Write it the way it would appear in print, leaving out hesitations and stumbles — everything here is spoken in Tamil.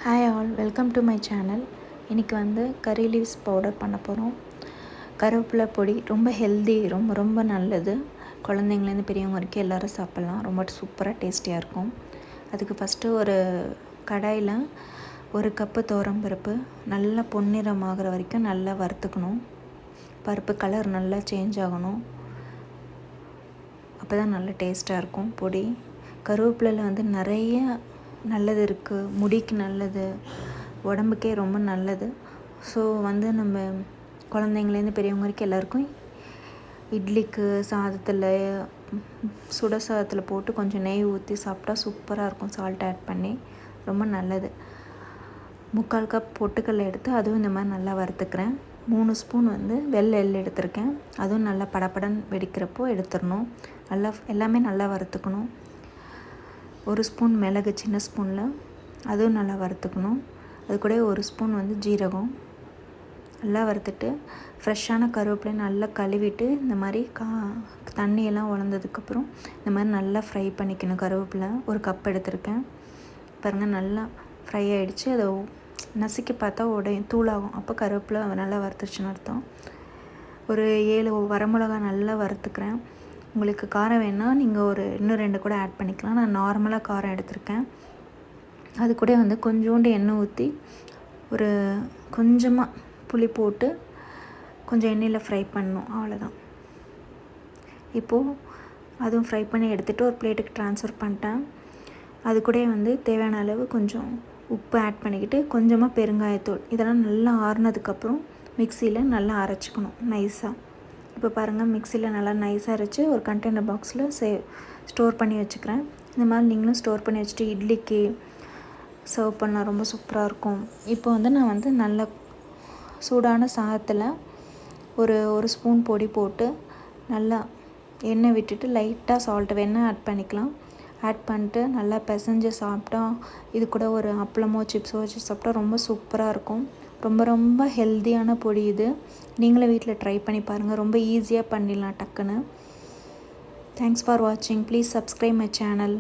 Hi all, welcome to my channel. இன்றைக்கி வந்து கறி லீவ்ஸ் பவுடர் பண்ண போகிறோம். கருவேப்பிலை பொடி ரொம்ப ஹெல்தி, ரொம்ப ரொம்ப நல்லது. குழந்தைங்கலேருந்து பெரியவங்க வரைக்கும் எல்லோரும் சாப்பிட்லாம். ரொம்ப சூப்பராக டேஸ்டியாக இருக்கும். அதுக்கு ஃபஸ்ட்டு ஒரு கடாயில் 1 கப்பு துவரம்பருப்பு நல்லா பொன்னிறமாகிற வரைக்கும் நல்லா வறுத்துக்கணும். பருப்பு கலர் நல்லா சேஞ்ச் ஆகணும். அப்போ தான் நல்லா டேஸ்ட்டாக இருக்கும் பொடி. கருவேப்பிலையில் வந்து நிறைய நல்லது இருக்குது. முடிக்கு நல்லது, உடம்புக்கே ரொம்ப நல்லது. ஸோ வந்து நம்ம குழந்தைங்கலேருந்து பெரியவங்க வரைக்கும் எல்லாருக்கும் இட்லிக்கு சாதத்தில், சுட சாதத்தில் போட்டு கொஞ்சம் நெய் ஊற்றி சாப்பிட்டா சூப்பராக இருக்கும். சால்ட் ஆட் பண்ணி ரொம்ப நல்லது. 3/4 கப் பொட்டுக்கடலை எடுத்து அதுவும் இந்த மாதிரி நல்லா வறுத்துக்கிறேன். 3 ஸ்பூன் வந்து வெள்ளை எள் எடுத்திருக்கேன். அதுவும் நல்லா படப்படன்னு வெடிக்கிறப்போ எடுத்துடணும். நல்லா எல்லாமே நல்லா வறுத்துக்கணும். 1 ஸ்பூன் மிளகு சின்ன ஸ்பூனில், அதுவும் நல்லா வறுத்துக்கணும். அது கூட 1 ஸ்பூன் வந்து ஜீரகம் நல்லா வறுத்துட்டு, ஃப்ரெஷ்ஷான கருவேப்பிலை நல்லா கழுவிட்டு இந்த மாதிரி தண்ணியெல்லாம் உலர்ந்ததுக்கப்புறம் இந்த மாதிரி நல்லா ஃப்ரை பண்ணிக்கணும். கருவேப்பிலை 1 கப் எடுத்திருக்கேன். பாருங்கள், நல்லா ஃப்ரை ஆகிடுச்சு. அதை நசுக்கி பார்த்தா உடையும், தூளாகும். அப்போ கருவேப்பிலை நல்லா வறுத்துருச்சுன்னு அர்த்தம். ஒரு 7 வரமிளகா நல்லா வறுத்துக்கிறேன். உங்களுக்கு காரம் வேணால் நீங்கள் இன்னும் 2 கூட ஆட் பண்ணிக்கலாம். நான் நார்மலாக காரம் எடுத்திருக்கேன். அது கூட வந்து கொஞ்சோண்டு எண்ணெய் ஊற்றி கொஞ்சமாக புளி போட்டு கொஞ்சம் எண்ணெயில் ஃப்ரை பண்ணணும். அவ்வளோதான். இப்போது அதுவும் ஃப்ரை பண்ணி எடுத்துகிட்டு ஒரு பிளேட்டுக்கு ட்ரான்ஸ்ஃபர் பண்ணிட்டேன். அது கூட வந்து தேவையான அளவு கொஞ்சம் உப்பு ஆட் பண்ணிக்கிட்டு கொஞ்சமாக பெருங்காயத்தூள், இதெல்லாம் நல்லா ஆறுனதுக்கப்புறம் மிக்சியில் நல்லா அரைச்சிக்கணும் நைஸாக. இப்போ பாருங்கள், மிக்சியில் நல்லா நைஸாக அரைச்சி ஒரு கண்டெய்னர் பாக்ஸில் ஸ்டோர் பண்ணி வச்சுக்கிறேன். இந்த மாதிரி நீங்களும் ஸ்டோர் பண்ணி வச்சுட்டு இட்லிக்கு சர்வ் பண்ணால் ரொம்ப சூப்பராக இருக்கும். இப்போ வந்து நான் வந்து நல்ல சூடான சாதத்தில் ஒரு ஸ்பூன் பொடி போட்டு நல்லா எண்ணெய் விட்டுட்டு லைட்டாக சால்ட்டு வேணால் ஆட் பண்ணிக்கலாம். ஆட் பண்ணிட்டு நல்லா பிசைஞ்சு சாப்பிட்டா, இது கூட ஒரு அப்பளமோ சிப்ஸோ வச்சு சாப்பிட்டா ரொம்ப சூப்பராக இருக்கும். ரொம்ப ரொம்ப ஹெல்த்தியான பொடி இது. நீங்களும் வீட்டில் ட்ரை பண்ணி பாருங்கள். ரொம்ப ஈஸியாக பண்ணிடலாம் டக்குன்னு. தேங்க்ஸ் ஃபார் வாட்சிங். Please subscribe my channel.